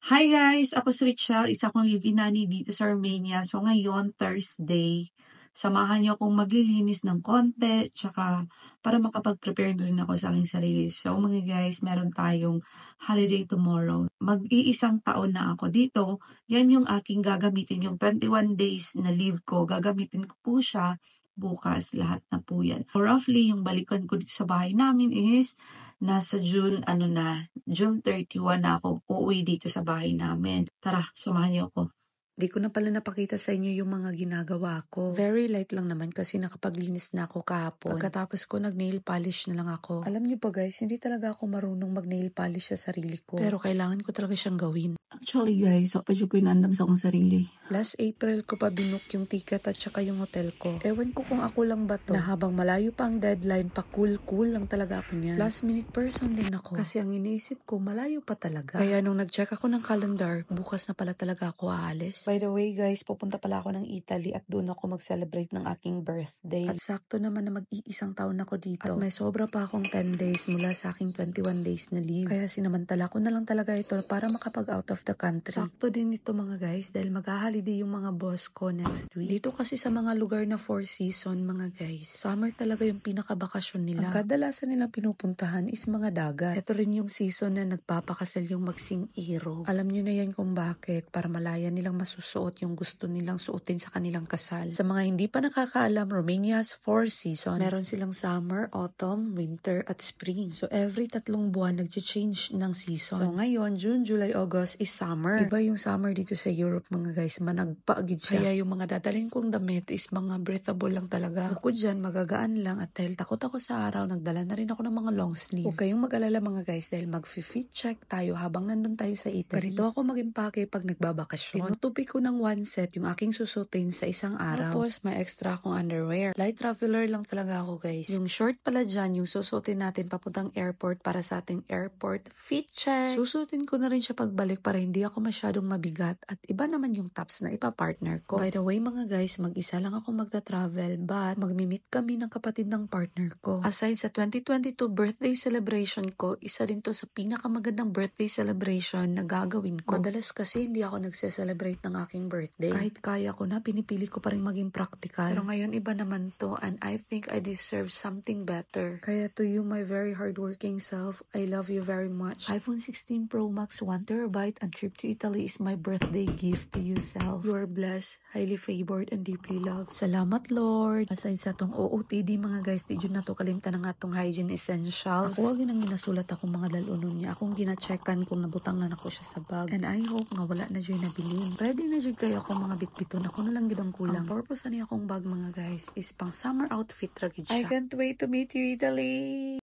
Hi guys! Ako si Richelle, isa kong live-in nanny dito sa Romania. So ngayon, Thursday, samahan niyo akong maglilinis ng konti, tsaka para makapag-prepare na rin ako sa aking sarili. So mga guys, meron tayong holiday tomorrow. Mag-iisang taon na ako dito. Yan yung aking gagamitin, yung 21 days na leave ko. Gagamitin ko po siya bukas, lahat na po yan. Roughly, yung balikan ko dito sa bahay namin is nasa June 31 na ako uuwi dito sa bahay namin. Tara, samahan niyo ako. Di ko na pala napakita sa inyo yung mga ginagawa ko. Very light lang naman kasi nakapaglinis na ako kahapon. Pagkatapos ko, nag-nail polish na lang ako. Alam niyo ba guys, hindi talaga ako marunong mag-nail polish sa sarili ko. Pero kailangan ko talaga siyang gawin. Actually guys, papadyo ko inandam sa akong sarili. Last April ko pa binook yung ticket at saka yung hotel ko. Ewan ko kung ako lang ba to, na habang malayo pa ang deadline, pa cool lang talaga ako niyan. Last minute person din ako. Kasi ang iniisip ko, malayo pa talaga. Kaya nung nag-check ako ng calendar, bukas na pala talaga ako aalis. By the way guys, pupunta pala ako ng Italy at doon ako mag-celebrate ng aking birthday. At sakto naman na mag-iisang taon ako dito. At may sobra pa akong 10 days mula sa aking 21 days na leave. Kaya sinamantala ko na lang talaga ito para makapag out of the country. Sakto din ito mga guys dahil mag-holiday yung mga boss ko next week. Dito kasi sa mga lugar na 4 season mga guys, summer talaga yung pinakabakasyon nila. Ang kadalasan nilang pinupuntahan is mga dagat. Ito rin yung season na nagpapakasal yung magsing iro. Alam nyo na yan kung bakit, para malaya nilang masusuot yung gusto nilang suotin sa kanilang kasal. Sa mga hindi pa nakakaalam, Romania's 4 season. Meron silang summer, autumn, winter, at spring. So every 3 buwan nag-change ng season. So ngayon, June, July, August is summer. Iba yung summer dito sa Europe mga guys, managpaagid siya. Kaya yung mga dadalhin kong damit is mga breathable lang talaga. Bukod dyan, magagaan lang at dahil takot ako sa araw, nagdala na rin ako ng mga long sleeve. Huwag kayong mag-alala mga guys dahil mag-fit check tayo habang nandun tayo sa Italy. Ganito ako mag-impake pag nagbabakasyon. Tinutupi ko ng one set yung aking susutin sa isang araw. Tapos may extra akong underwear. Light traveler lang talaga ako guys. Yung short pala dyan, yung susutin natin papuntang airport para sa ating airport fit check. Susutin ko na rin siya pagbalik para hindi ako masyadong mabigat at iba naman yung tops na ipa-partner ko. By the way mga guys, mag-isa lang ako magta-travel but magmi-meet kami ng kapatid ng partner ko. Aside sa 2022 birthday celebration ko, isa din to sa pinakamagandang birthday celebration na gagawin ko. Madalas kasi hindi ako nagse-celebrate ng aking birthday. Kahit kaya ko na, pinipili ko pa rin maging practical. Pero ngayon iba naman to and I think I deserve something better. Kaya to you my very hardworking self, I love you very much. iPhone 16 Pro Max 1TB and trip to Italy is my birthday gift to you self. You are blessed, highly favored, and deeply loved. Salamat Lord. Aside sa tong OOTD mga guys, di dyan na to kalimtan ng atong hygiene essentials. Ako wag nang ginasulat akong mga dalunon niya. Akong gina-checkan kung nabutangan ako siya sa bag. And I hope nga wala na dyan nabilin. Ready na dyan kayo ako mga bitbiton. Ako na lang gidang kulang. Ang purpose na niya akong bag mga guys is pang summer outfit ra gid siya. I can't wait to meet you Italy!